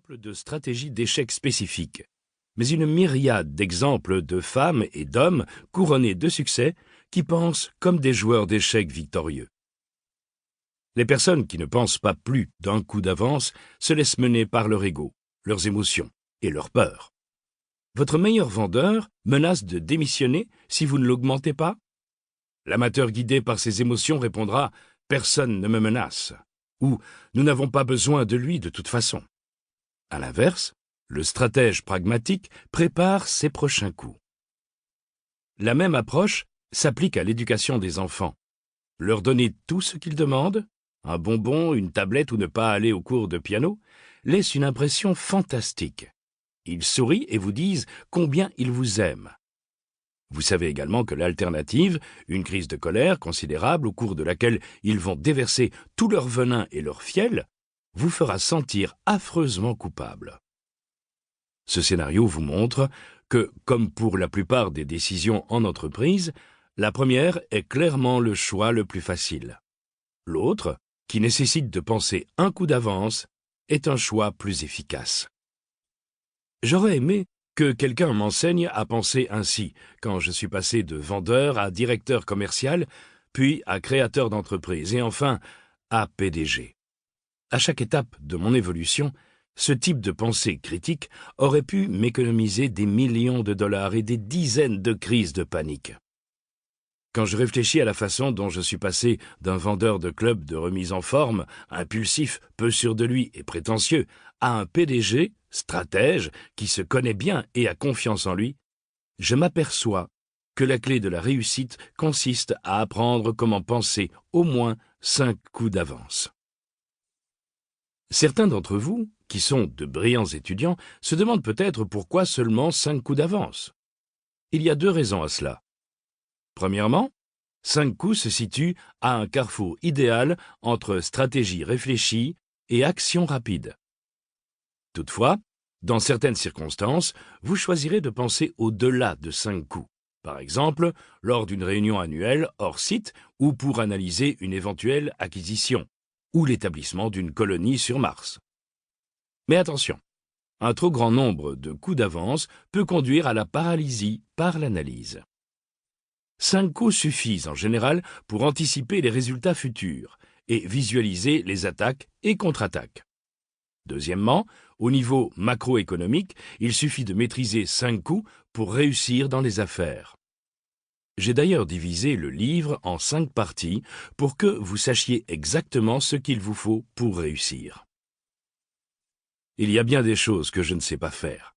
exemple de stratégie d'échec spécifique, mais une myriade d'exemples de femmes et d'hommes couronnés de succès qui pensent comme des joueurs d'échecs victorieux. Les personnes qui ne pensent pas plus d'un coup d'avance se laissent mener par leur ego, leurs émotions et leur peur. Votre meilleur vendeur menace de démissionner si vous ne l'augmentez pas? L'amateur guidé par ses émotions répondra « Personne ne me menace » ou « Nous n'avons pas besoin de lui de toute façon ». À l'inverse, le stratège pragmatique prépare ses prochains coups. La même approche s'applique à l'éducation des enfants. Leur donner tout ce qu'ils demandent, un bonbon, une tablette ou ne pas aller au cours de piano, laisse une impression fantastique. Ils sourient et vous disent combien ils vous aiment. Vous savez également que l'alternative, une crise de colère considérable au cours de laquelle ils vont déverser tout leur venin et leur fiel, vous fera sentir affreusement coupable. Ce scénario vous montre que, comme pour la plupart des décisions en entreprise, la première est clairement le choix le plus facile. L'autre, qui nécessite de penser un coup d'avance, est un choix plus efficace. J'aurais aimé que quelqu'un m'enseigne à penser ainsi quand je suis passé de vendeur à directeur commercial, puis à créateur d'entreprise et enfin à PDG. À chaque étape de mon évolution, ce type de pensée critique aurait pu m'économiser des millions de dollars et des dizaines de crises de panique. Quand je réfléchis à la façon dont je suis passé d'un vendeur de club de remise en forme, impulsif, peu sûr de lui et prétentieux, à un PDG, stratège, qui se connaît bien et a confiance en lui, je m'aperçois que la clé de la réussite consiste à apprendre comment penser au moins 5 coups d'avance. Certains d'entre vous, qui sont de brillants étudiants, se demandent peut-être pourquoi seulement 5 coups d'avance. Il y a 2 raisons à cela. Premièrement, 5 coups se situent à un carrefour idéal entre stratégie réfléchie et action rapide. Toutefois, dans certaines circonstances, vous choisirez de penser au-delà de 5 coups. Par exemple, lors d'une réunion annuelle hors site ou pour analyser une éventuelle acquisition ou l'établissement d'une colonie sur Mars. Mais attention, un trop grand nombre de coups d'avance peut conduire à la paralysie par l'analyse. 5 coups suffisent en général pour anticiper les résultats futurs et visualiser les attaques et contre-attaques. Deuxièmement, au niveau macroéconomique, il suffit de maîtriser 5 coups pour réussir dans les affaires. J'ai d'ailleurs divisé le livre en 5 parties pour que vous sachiez exactement ce qu'il vous faut pour réussir. Il y a bien des choses que je ne sais pas faire.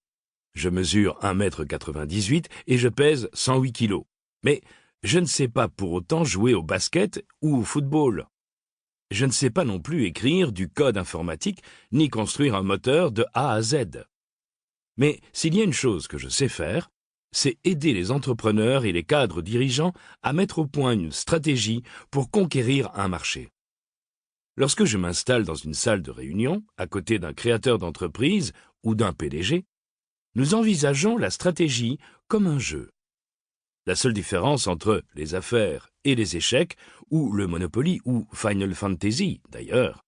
Je mesure 1,98 m et je pèse 108 kg. Mais je ne sais pas pour autant jouer au basket ou au football. Je ne sais pas non plus écrire du code informatique ni construire un moteur de A à Z. Mais s'il y a une chose que je sais faire, c'est aider les entrepreneurs et les cadres dirigeants à mettre au point une stratégie pour conquérir un marché. Lorsque je m'installe dans une salle de réunion, à côté d'un créateur d'entreprise ou d'un PDG, nous envisageons la stratégie comme un jeu. La seule différence entre les affaires et les échecs, ou le Monopoly ou Final Fantasy d'ailleurs,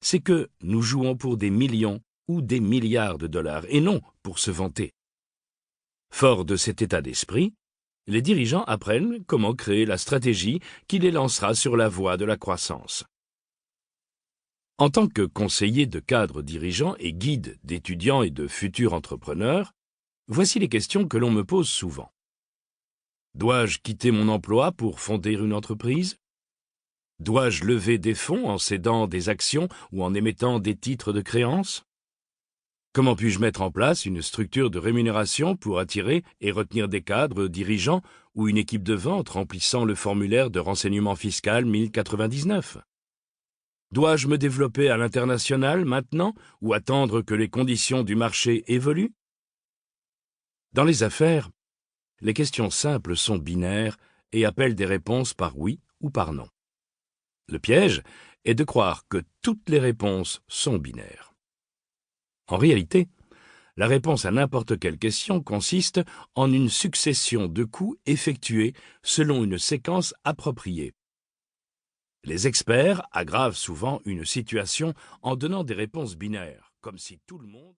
c'est que nous jouons pour des millions ou des milliards de dollars et non pour se vanter. Forts de cet état d'esprit, les dirigeants apprennent comment créer la stratégie qui les lancera sur la voie de la croissance. En tant que conseiller de cadres dirigeants et guide d'étudiants et de futurs entrepreneurs, voici les questions que l'on me pose souvent. Dois-je quitter mon emploi pour fonder une entreprise? Dois-je lever des fonds en cédant des actions ou en émettant des titres de créance? Comment puis-je mettre en place une structure de rémunération pour attirer et retenir des cadres dirigeants ou une équipe de vente remplissant le formulaire de renseignement fiscal 1099? Dois-je me développer à l'international maintenant ou attendre que les conditions du marché évoluent? Dans les affaires, les questions simples sont binaires et appellent des réponses par oui ou par non. Le piège est de croire que toutes les réponses sont binaires. En réalité, la réponse à n'importe quelle question consiste en une succession de coups effectués selon une séquence appropriée. Les experts aggravent souvent une situation en donnant des réponses binaires, comme si tout le monde